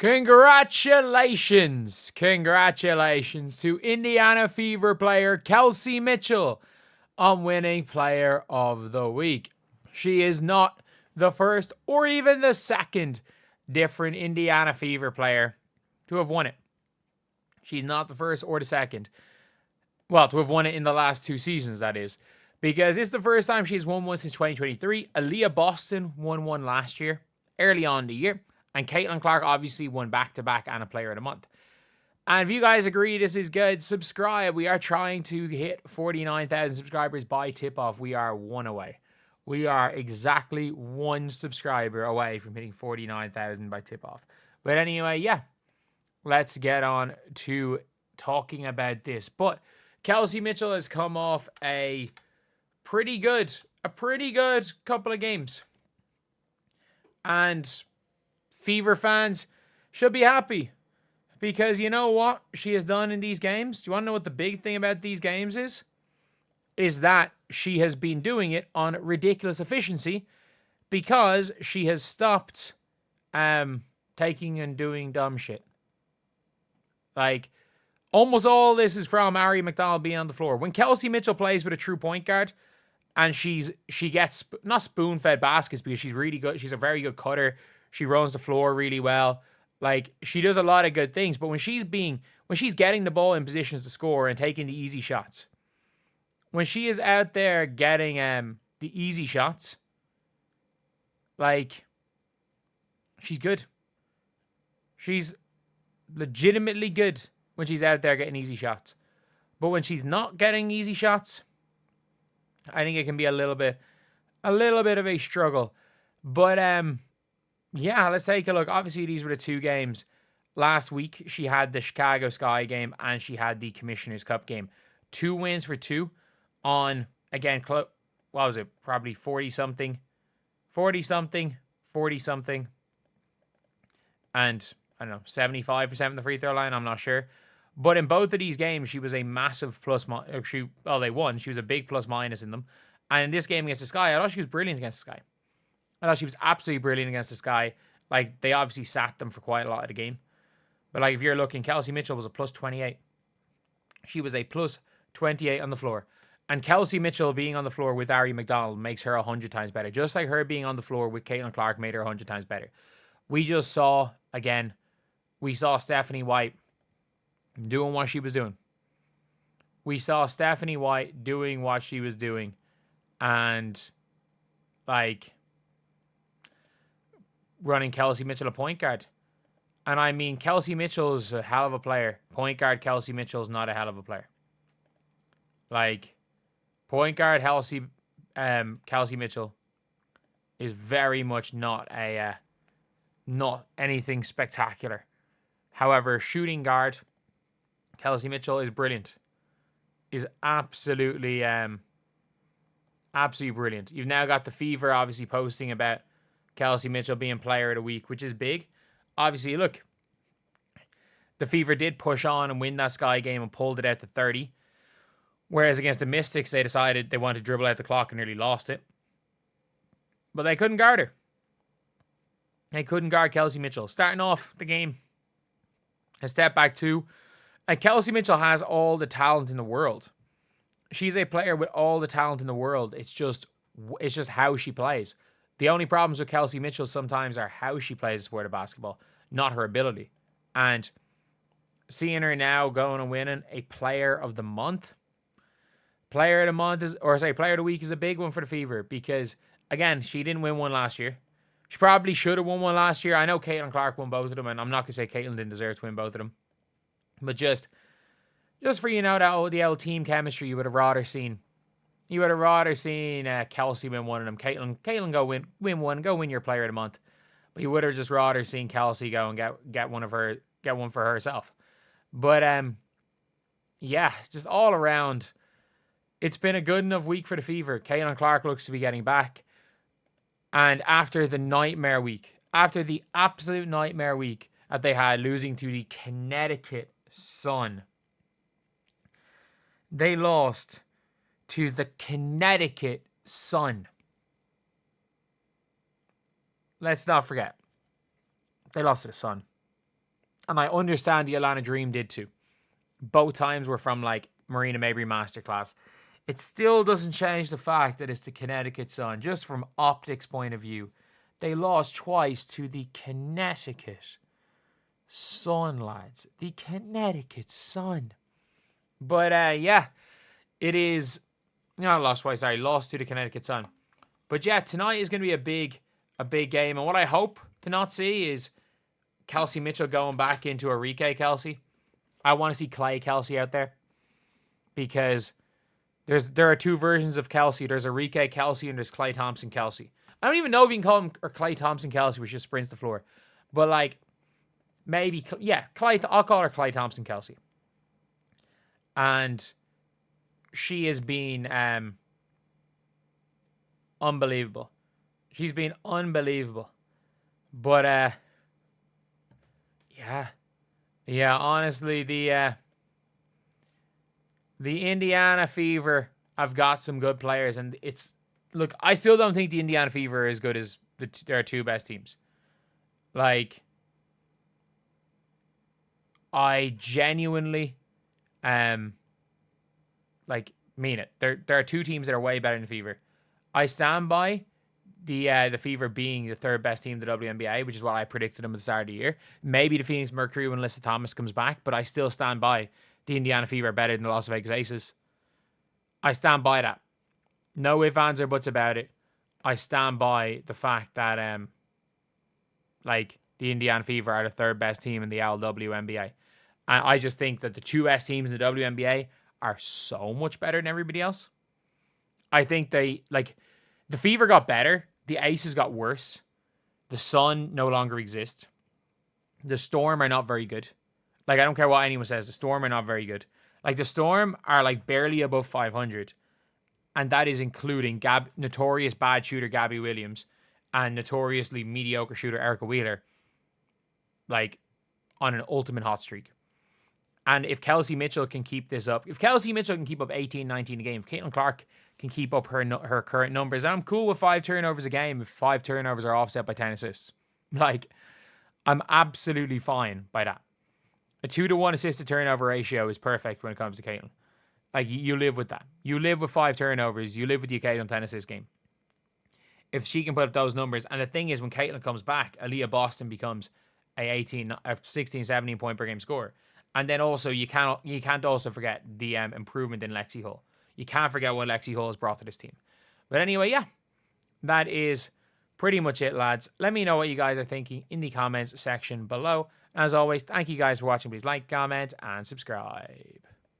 Congratulations to Indiana Fever player Kelsey Mitchell on winning Player of the Week. She is not the first or even the second different Indiana Fever player to have won it. She's not the first or the second. Well, to have won it in the last 2 seasons, that is. Because it's the first time she's won one since 2023. Aaliyah Boston won one last year, early on in the year. And Caitlin Clark obviously won back-to-back and a Player of the Month. And if you guys agree this is good, subscribe. We are trying to hit 49,000 subscribers by tip-off. We are one away. We are exactly 1 subscriber away from hitting 49,000 by tip-off. But anyway, yeah. Let's get on to talking about this. But Kelsey Mitchell has come off a pretty good couple of games. And Fever fans should be happy. Because you know what she has done in these games? Do you want to know what the big thing about these games is? Is that she has been doing it on ridiculous efficiency because she has stopped taking and doing dumb shit. Like, almost all this is from Ari McDonald being on the floor. When Kelsey Mitchell plays with a true point guard and she gets, not spoon-fed baskets because she's really good. She's a very good cutter. She runs the floor really well. Like, she does a lot of good things. But when she's getting the ball in positions to score and taking the easy shots, when she is out there getting the easy shots, like, she's good. She's legitimately good when she's out there getting easy shots. But when she's not getting easy shots, I think it can be a little bit of a struggle. But yeah, let's take a look. Obviously, these were the 2 games. Last week, she had the Chicago Sky game and she had the Commissioner's Cup game. 2 wins for 2 on, again, what was it? Probably 40-something. And, I don't know, 75% from the free throw line. I'm not sure. But in both of these games, she was a massive plus. They won. She was a big plus minus in them. And in this game against the Sky, I thought she was brilliant against the Sky. I thought she was absolutely brilliant against the Sky. Like, they obviously sat them for quite a lot of the game. But, like, if you're looking, Kelsey Mitchell was a plus 28. She was a plus 28 on the floor. And Kelsey Mitchell being on the floor with Ari McDonald makes her 100 times better. Just like her being on the floor with Caitlin Clark made her 100 times better. We just saw, again, Stephanie White doing what she was doing. We saw Stephanie White doing what she was doing. And, like, running Kelsey Mitchell a point guard. And I mean, Kelsey Mitchell's a hell of a player. Point guard Kelsey Mitchell's not a hell of a player. Like, point guard Kelsey Mitchell is very much not anything spectacular. However, shooting guard Kelsey Mitchell is brilliant. Is absolutely brilliant. You've now got the Fever obviously posting about Kelsey Mitchell being Player of the Week, which is big. Obviously, look, the Fever did push on and win that Sky game and pulled it out to 30. Whereas against the Mystics, they decided they wanted to dribble out the clock and nearly lost it. But they couldn't guard her. They couldn't guard Kelsey Mitchell. Starting off the game, a step back 2. And Kelsey Mitchell has all the talent in the world. She's a player with all the talent in the world. It's just how she plays. The only problems with Kelsey Mitchell sometimes are how she plays the sport of basketball, not her ability. And seeing her now going and winning a Player of the Month. Player of the Month Player of the Week is a big one for the Fever because, again, she didn't win one last year. She probably should have won one last year. I know Caitlin Clark won both of them, and I'm not going to say Caitlin didn't deserve to win both of them. But just for, that the old team chemistry, you would have rather seen Kelsey win one of them. Caitlin go win one, go win your Player of the Month. But you would have just rather seen Kelsey go and get one for herself. But yeah, just all around, it's been a good enough week for the Fever. Caitlin Clark looks to be getting back. And after the absolute nightmare week that they had, losing to the Connecticut Sun, they lost to the Connecticut Sun. Let's not forget. They lost to the Sun. And I understand the Atlanta Dream did too. Both times were from like Marina Mabrey Masterclass. It still doesn't change the fact that it's the Connecticut Sun. Just from optics point of view, they lost twice to the Connecticut Sun, lads. The Connecticut Sun. But yeah, it is. No, lost twice. Sorry, lost to the Connecticut Sun. But yeah, tonight is going to be a big game. And what I hope to not see is Kelsey Mitchell going back into Arike Kelsey. I want to see Clay Kelsey out there because there are two versions of Kelsey. There's Arike Kelsey and there's Clay Thompson Kelsey. I don't even know if you can call him or Clay Thompson Kelsey, which just sprints the floor. But like, maybe, yeah, I'll call her Clay Thompson Kelsey. And she has been unbelievable. She's been unbelievable. But yeah, honestly, the Indiana Fever have got some good players, and look, I still don't think the Indiana Fever are as good as their two best teams. Like, I genuinely mean it. There are two teams that are way better than the Fever. I stand by the Fever being the third best team in the WNBA, which is what I predicted them at the start of the year. Maybe the Phoenix Mercury when Alyssa Thomas comes back, but I still stand by the Indiana Fever are better than the Las Vegas Aces. I stand by that. No ifs, ands, or buts about it. I stand by the fact that the Indiana Fever are the third best team in the WNBA. And I just think that the two best teams in the WNBA are so much better than everybody else. I think the Fever got better. The Aces got worse. The Sun no longer exists. The Storm are not very good. Like, I don't care what anyone says. The Storm are not very good. Like, the Storm are, like, barely above 500. And that is including notorious bad shooter Gabby Williams and notoriously mediocre shooter Erica Wheeler. Like, on an ultimate hot streak. And if Kelsey Mitchell can keep this up, if Kelsey Mitchell can keep up 18, 19 a game, if Caitlin Clark can keep up her current numbers, I'm cool with 5 turnovers a game if 5 turnovers are offset by 10 assists. Like, I'm absolutely fine by that. A 2-to-1 assist to turnover ratio is perfect when it comes to Caitlin. Like, you live with that. You live with 5 turnovers. You live with the Caitlin 10 assist game. If she can put up those numbers, and the thing is, when Caitlin comes back, Aaliyah Boston becomes a 16, 17 point per game scorer. And then also, you can't also forget the improvement in Lexi Hull. You can't forget what Lexi Hull has brought to this team. But anyway, yeah, that is pretty much it, lads. Let me know what you guys are thinking in the comments section below. As always, thank you guys for watching. Please like, comment, and subscribe.